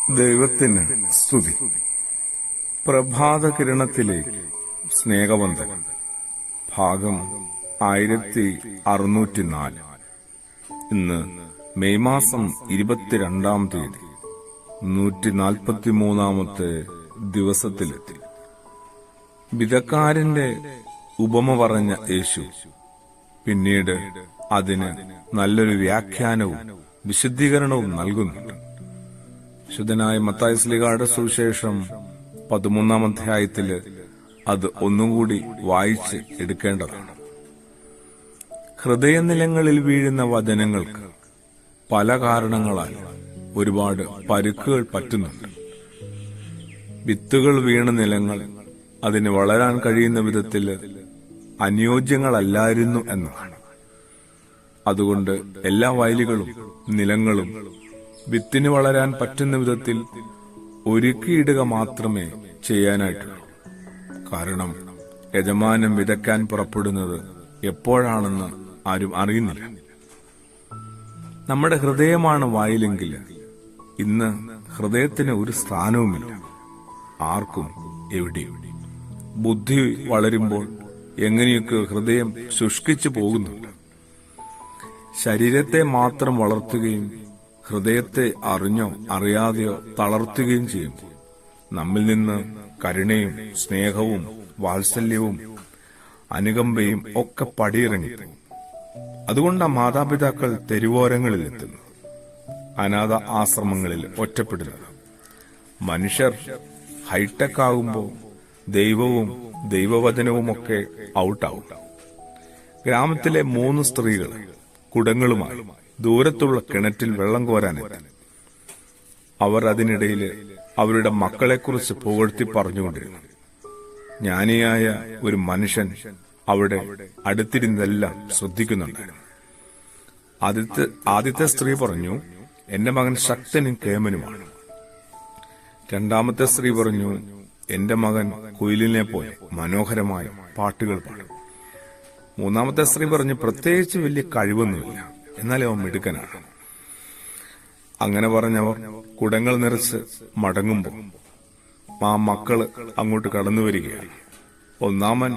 ദൈവത്തിന് സ്തുതി. പ്രഭാത കിരണത്തിലേക്ക് സ്നേഹവന്ദൻ. ഭാഗം 1604. ഇന്ന് മെയ് മാസം 22-ാം തീയതി 143-ാമത്തെ ദിവസത്തിലെത്തി. വിധക്കാരന്റെ ഉപമ പറഞ്ഞ യേശു പിന്നീട് അതിന് നല്ലൊരു വ്യാഖ്യാനവും വിശദീകരണവും നൽകുന്നുണ്ട്. ശുദ്ധനായ മത്തായി ശ്ലീഹായുടെ സുവിശേഷം 13-ാം അധ്യായത്തില് അത് ഒന്നുകൂടി വായിച്ച് എടുക്കേണ്ടതാണ്. ഹൃദയനിലങ്ങളിൽ വീഴുന്ന വചനങ്ങൾക്ക് പല കാരണങ്ങളാൽ ഒരുപാട് പരുക്കുകൾ പറ്റുന്നുണ്ട്. വിത്തുകൾ വീണ നിലങ്ങൾ അതിന് വളരാൻ കഴിയുന്ന വിധത്തിൽ അനുയോജ്യങ്ങളല്ലായിരുന്നു എന്നതാണ്. അതുകൊണ്ട് എല്ലാ വയലുകളും നിലങ്ങളും വിത്തിന് വളരാൻ പറ്റുന്ന വിധത്തിൽ ഒരുക്കിയിടുക മാത്രമേ ചെയ്യാനായിട്ടുള്ളൂ. കാരണം യജമാനൻ വിതയ്ക്കാൻ പുറപ്പെടുന്നത് എപ്പോഴാണെന്ന് ആരും അറിയുന്നില്ല. നമ്മുടെ ഹൃദയമാണ് വായിലെങ്കിൽ ഇന്ന് ഹൃദയത്തിന് ഒരു സ്ഥാനവുമില്ല, ആർക്കും എവിടെയും. ബുദ്ധി വളരുമ്പോൾ എങ്ങനെയൊക്കെ ഹൃദയം ശുഷ്കിച്ചു പോകുന്നുണ്ട്. ശരീരത്തെ മാത്രം വളർത്തുകയും ഹൃദയത്തെ അറിഞ്ഞോ അറിയാതെയോ തളർത്തുകയും ചെയ്യുമ്പോൾ നമ്മിൽ നിന്ന് കരുണയും സ്നേഹവും വാത്സല്യവും അനുകമ്പയും ഒക്കെ പടിയിറങ്ങിപ്പോകും. അതുകൊണ്ടാണ് മാതാപിതാക്കൾ തെരുവോരങ്ങളിൽ എത്തുന്നത്, അനാഥ ആശ്രമങ്ങളിൽ ഒറ്റപ്പെടുന്നത്. മനുഷ്യർ ഹൈടെക് ആകുമ്പോൾ ദൈവവും ദൈവവചനവുമൊക്കെ ഔട്ടാവും. ഗ്രാമത്തിലെ 3 സ്ത്രീകൾ കുടങ്ങളുമായി ദൂരത്തുള്ള കിണറ്റിൽ വെള്ളം കോരാനെത്തി. അവർ അതിനിടയിൽ അവരുടെ മക്കളെക്കുറിച്ച് പുകഴ്ത്തി പറഞ്ഞുകൊണ്ടിരുന്നു. ജ്ഞാനിയായ ഒരു മനുഷ്യൻ അവിടെ അടുത്തിരുന്നെല്ലാം ശ്രദ്ധിക്കുന്നുണ്ടായിരുന്നു. ആദ്യത്തെ സ്ത്രീ പറഞ്ഞു, എന്റെ മകൻ ശക്തനും കേമനുമാണ്. രണ്ടാമത്തെ സ്ത്രീ പറഞ്ഞു, എന്റെ മകൻ കുയിലിനെ പോലെ മനോഹരമായ പാട്ടുകൾ പാടും. മൂന്നാമത്തെ സ്ത്രീ പറഞ്ഞു, പ്രത്യേകിച്ച് വലിയ കഴിവൊന്നുമില്ല, എന്നാലും അവൻ മിടുക്കനാണ്. അങ്ങനെ പറഞ്ഞവർ കുടങ്ങൾ നിറച്ച് മടങ്ങുമ്പോൾ ആ മക്കള് അങ്ങോട്ട് കടന്നു വരികയാണ്. ഒന്നാമൻ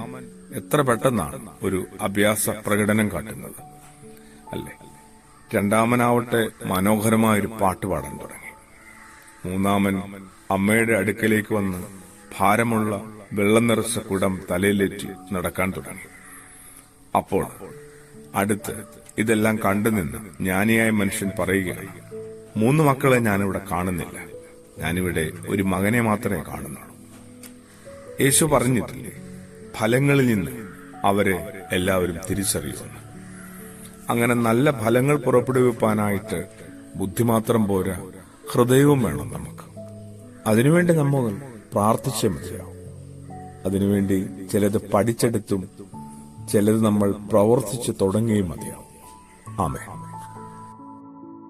എത്ര പെട്ടെന്നാണ് ഒരു അഭ്യാസ പ്രകടനം കാട്ടുന്നത് അല്ലേ. രണ്ടാമനാവട്ടെ മനോഹരമായൊരു പാട്ട് പാടാൻ തുടങ്ങി. മൂന്നാമൻ അമ്മയുടെ അടുക്കലേക്ക് വന്ന് ഭാരമുള്ള വെള്ളം നിറച്ച കുടം തലയിലേറ്റി നടക്കാൻ തുടങ്ങി. അപ്പോൾ അടുത്ത് ഇതെല്ലാം കണ്ടുനിന്ന് ജ്ഞാനിയായ മനുഷ്യൻ പറയുകയാണ്, 3 മക്കളെ ഞാനിവിടെ കാണുന്നില്ല, ഞാനിവിടെ ഒരു മകനെ മാത്രമേ കാണുന്നുള്ളൂ. യേശു പറഞ്ഞിട്ടില്ലേ, ഫലങ്ങളിൽ നിന്ന് അവരെ എല്ലാവരും തിരിച്ചറിയുന്നു. അങ്ങനെ നല്ല ഫലങ്ങൾ പുറപ്പെടുവിപ്പാനായിട്ട് ബുദ്ധി മാത്രം പോരാ, ഹൃദയവും വേണം നമുക്ക്. അതിനുവേണ്ടി നമ്മൾ പ്രാർത്ഥിച്ചേ മതിയാവും. അതിനുവേണ്ടി ചിലത് പഠിച്ചെടുത്തും ചിലത് നമ്മൾ പ്രവർത്തിച്ചു തുടങ്ങുകയും മതിയാവും. ആമേൻ.